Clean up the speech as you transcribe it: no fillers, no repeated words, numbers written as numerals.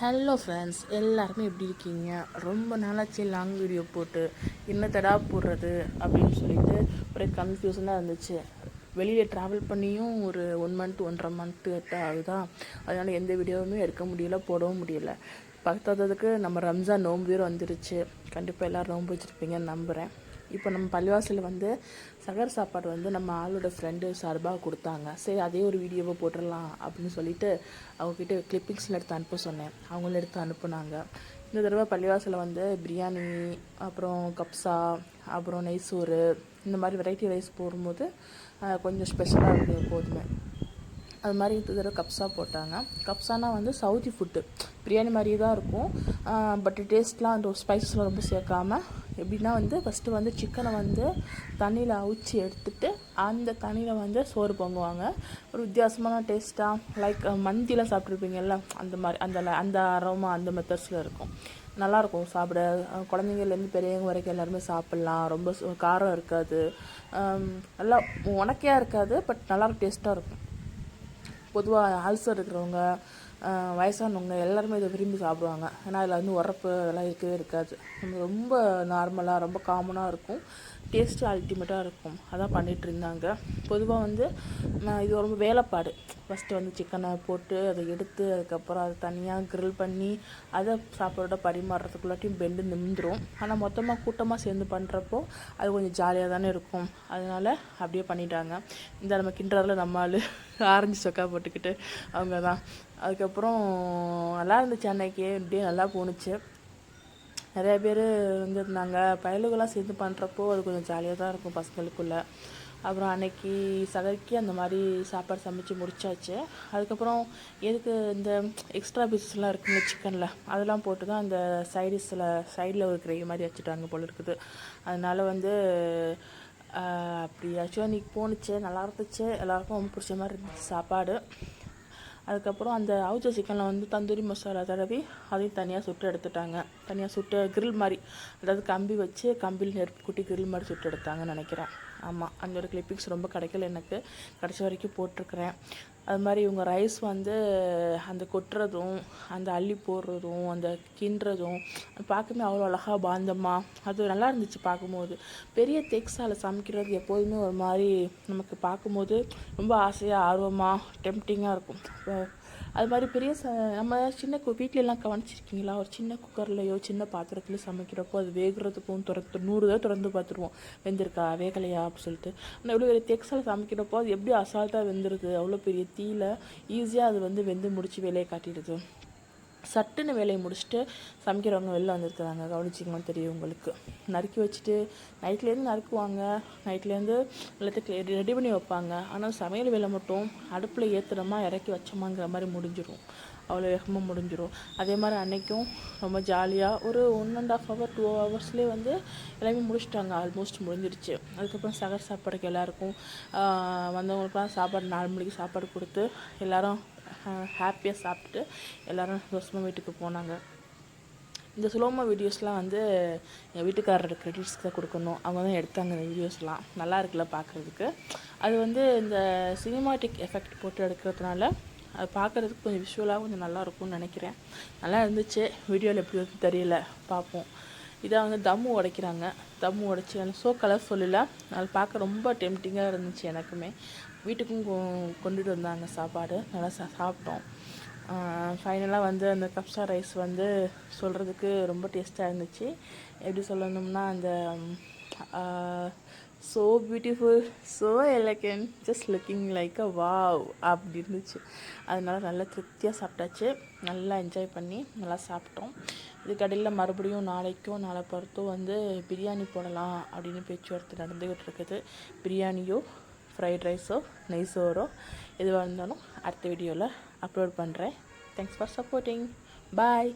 Hello friends, எல்லாருமே எப்படி இருக்கீங்க? ரொம்ப நாளாச்சு லாங் வீடியோ போட்டு என்னத்தடா போடுறது அப்படின்னு சொல்லிட்டு ஒரே கன்ஃபியூஷனாக இருந்துச்சு. வெளியில் ட்ராவல் பண்ணியும் ஒரு 1 மந்த் 1.5 மந்த்து ஆகுதா. அதனால் எந்த வீடியோவுமே எடுக்க முடியல, போடவும் முடியல. பத்தாததுக்கு நம்ம ரம்ஜான் நோன்பு வேறு வந்துருச்சு. கண்டிப்பாக எல்லோரும் நோன்பு வச்சுருப்பீங்கன்னு நம்புகிறேன். இப்போ நம்ம பள்ளிவாசலில் வந்து சகர் சாப்பாடு வந்து நம்ம ஆளோட ஃப்ரெண்டு சார்பாக கொடுத்தாங்க. சரி, அதே ஒரு வீடியோவை போட்டுடலாம் அப்படின்னு சொல்லிட்டு அவங்கக்கிட்ட கிளிப்பிங்ஸில் எடுத்து அனுப்ப சொன்னேன். அவங்களும் எடுத்து அனுப்புனாங்க. இந்த தடவை பள்ளிவாசலில் வந்து பிரியாணி, அப்புறம் கப்ஸா, அப்புறம் நெய்சோறு, இந்த மாதிரி வெரைட்டி ரைஸ் போடும்போது கொஞ்சம் ஸ்பெஷலாக இருக்குது எப்போதுமே. அது மாதிரி இந்த தடவை கப்ஸா போட்டாங்க. கப்ஸானா வந்து சவுதி ஃபுட்டு, பிரியாணி மாதிரியே தான் இருக்கும். பட் டேஸ்ட்லாம் அந்த ஸ்பைசஸ்லாம் ரொம்ப சேர்க்காம எப்படின்னா வந்து ஃபஸ்ட்டு வந்து சிக்கனை வந்து தண்ணியில் அவிச்சி எடுத்துகிட்டு அந்த தண்ணியில் வந்து சோறு பொங்குவாங்க. ஒரு வித்தியாசமான டேஸ்ட்டாக, லைக் மந்திலாம் சாப்பிட்ருப்பீங்கல்ல, அந்த மாதிரி அந்த அரோமா அந்த மெத்தட்ஸில் இருக்கும். நல்லாயிருக்கும் சாப்பிட. குழந்தைங்கள்லேருந்து பெரியவங்க வரைக்கும் எல்லாருமே சாப்பிட்லாம். ரொம்ப காரம் இருக்காது, நல்லா உனக்கையாக இருக்காது, பட் நல்லா டேஸ்ட்டாக இருக்கும். பொதுவாக அல்சர் இருக்கிறவங்க, வயசானவங்க எல்லாருமே இதை விரும்பி சாப்பிடுவாங்க. ஏன்னா அதில் வந்து உரப்பு அதெல்லாம் இருக்கவே இருக்காது. ரொம்ப நார்மலாக ரொம்ப காமனாக இருக்கும். டேஸ்ட்டு அல்டிமேட்டாக இருக்கும். அதான் பண்ணிகிட்டு இருந்தாங்க. பொதுவாக வந்து இது ரொம்ப வேலைப்பாடு. ஃபஸ்ட்டு வந்து சிக்கனை போட்டு அதை எடுத்து அதுக்கப்புறம் அதை தனியாக க்ரில் பண்ணி அதை சாப்பாடோட பரிமாறுறதுக்குள்ளாட்டியும் பெண்டு நிமிந்துடும். ஆனால் மொத்தமாக கூட்டமாக சேர்ந்து பண்ணுறப்போ அது கொஞ்சம் ஜாலியாக தானே இருக்கும். அதனால் அப்படியே பண்ணிட்டாங்க. இந்த நம்ம கிண்டரில் நம்ம ஆள் ஆரஞ்சு சொக்கா போட்டுக்கிட்டு அவங்க தான். அதுக்கப்புறம் நல்லா இருந்துச்சு. அன்னைக்கு இப்படியே நல்லா போணுச்சு. நிறையா பேர் வந்துருந்தாங்க. பயலுகளாக சேர்ந்து பண்ணுறப்போ அது கொஞ்சம் ஜாலியாக தான் இருக்கும் பசங்களுக்குள்ளே. அப்புறம் அன்னைக்கு சகருக்கு அந்த மாதிரி சாப்பாடு சமைச்சு முடிச்சாச்சு. அதுக்கப்புறம் எதுக்கு இந்த எக்ஸ்ட்ரா பீசஸ்லாம் இருக்குங்க சிக்கனில், அதெல்லாம் போட்டு தான் அந்த சைடில் ஒரு கிரேவி மாதிரி வச்சுட்டாங்க போல இருக்குது. அதனால் வந்து அப்படியாச்சும் அன்றைக்கி போணுச்சு, நல்லா இருந்துச்சு. எல்லாருக்கும் ரொம்ப பிடிச்ச மாதிரி இருந்துச்சு சாப்பாடு. அதுக்கப்புறம் அந்த அவுச்ச சிக்கனில் வந்து தந்தூரி மசாலா தடவி அதையும் தனியாக சுட்டு எடுத்துட்டாங்க. தனியாக சுட்டு கிரில் மாதிரி, அதாவது கம்பி வச்சு கம்பியில் நெருப்பு கூட்டி கிரில் மாதிரி சுட்டு எடுத்தாங்கன்னு நினைக்கிறேன். ஆமாம், அந்த ஒரு கிளிப்பிங்ஸ் ரொம்ப கிடைக்கல எனக்கு, கடைசி வரைக்கும் போட்டிருக்கிறேன். அது மாதிரி இவங்க ரைஸ் வந்து அந்த கொட்டுறதும் அந்த அள்ளி போடுறதும் அந்த கிண்டுறதும் பார்க்கவே அவ்வளோ அழகாக பாந்தமாக அது நல்லா இருந்துச்சு பார்க்கும்போது. பெரிய தேக்ஸால் சமைக்கிறது எப்போதுமே ஒரு மாதிரி நமக்கு பார்க்கும்போது ரொம்ப ஆசையாக ஆர்வமாக டெம்ப்டிங்காக இருக்கும். அது மாதிரி பெரிய நம்ம சின்ன வீட்டிலலாம் கவனிச்சிருக்கீங்களா? ஒரு சின்ன குக்கர்லையோ சின்ன பாத்திரத்துலையோ சமைக்கிறப்போ அது வேகிறதுக்கும் 100 தடவை திறந்து பார்த்துருவோம், வெந்திருக்கா வேகலையா அப்படின்னு சொல்லிட்டு. ஆனால் இவ்வளோ பெரிய தேக்ஸால் சமைக்கிறப்போ அது எப்படி அசால்ட்டாக வெந்துடுது. அவ்வளோ பெரிய தீயில் ஈஸியாக அது வந்து வெந்து முடித்து வேலையை காட்டிடுது. சட்டுன்னு வேலையை முடிச்சுட்டு சமைக்கிறவங்க வெளில வந்துருக்குறாங்க. கவனிச்சிங்கன்னு தெரியும் உங்களுக்கு. நறுக்கி வச்சுட்டு நைட்லேருந்து நறுக்குவாங்க, நைட்லேருந்து எல்லாத்துக்கும் ரெடி பண்ணி வைப்பாங்க. ஆனால் சமையல் வேலை மட்டும் அடுப்பில் ஏற்றுறோமா இறக்கி வச்சோமாங்கிற மாதிரி முடிஞ்சிடும். அவ்வளோ வேகமாக முடிஞ்சிடும். அதே மாதிரி அன்றைக்கும் ரொம்ப ஜாலியாக ஒரு 1.5 hour 2 hours வந்து எல்லாமே முடிச்சிட்டாங்க. ஆல்மோஸ்ட் முடிஞ்சிருச்சு. அதுக்கப்புறம் சகர் சாப்பாடுக்கு எல்லாேருக்கும் வந்தவங்களுக்குலாம் சாப்பாடு 4 மணிக்கு சாப்பாடு கொடுத்து எல்லோரும் ஹாப்பியாக சாப்பிட்டுட்டு எல்லோரும் சந்தோஷமாக வீட்டுக்கு போனாங்க. இந்த ஸ்லோமோ வீடியோஸ்லாம் வந்து என் வீட்டுக்காரரோட க்ரெடிட்ஸ்க்கு தான் கொடுக்கணும். அவங்க தான் எடுத்தாங்க இந்த வீடியோஸ்லாம். நல்லா இருக்குல்ல பார்க்குறதுக்கு. அது வந்து இந்த சினிமாட்டிக் எஃபெக்ட் போட்டு எடுக்கிறதுனால அது பார்க்குறதுக்கு கொஞ்சம் விஷுவலாக கொஞ்சம் நல்லா இருக்கும்னு நினைக்கிறேன். நல்லா இருந்துச்சு. வீடியோவில் எப்படி இருக்குன்னு தெரியல, பார்ப்போம். இதாக வந்து தம்மு உடைக்கிறாங்க. தம்மு உடைச்சி ஸோ கலர்ஃபுல் இல்லை, அது பார்க்க ரொம்ப டெம்ப்டிங்காக இருந்துச்சு. எனக்குமே வீட்டுக்கும் கொண்டுட்டு வந்தாங்க சாப்பாடு. நல்லா சாப்பிட்டோம். ஃபைனலாக வந்து அந்த கப்ஸா ரைஸ் வந்து சொல்கிறதுக்கு ரொம்ப டேஸ்ட்டாக இருந்துச்சு. எப்படி சொல்லணும்னா அந்த so beautiful, so elegant, just looking like அ வாவ் அப்படி இருந்துச்சு. அதனால நல்லா திருப்தியாக சாப்பிட்டாச்சு. நல்லா என்ஜாய் பண்ணி நல்லா சாப்பிட்டோம். இதுக்கடையில் மறுபடியும் நாளைக்கும் நாளை பொறுத்தும் வந்து பிரியாணி போடலாம் அப்படின்னு பேச்சுவார்த்தை நடந்துக்கிட்டு இருக்குது. பிரியாணியோ ஃப்ரைட் ரைஸோ நெய்சோரோ எதுவாக இருந்தாலும் அடுத்த வீடியோவில் அப்லோட் பண்ணுறேன். Thanks for supporting. பாய்.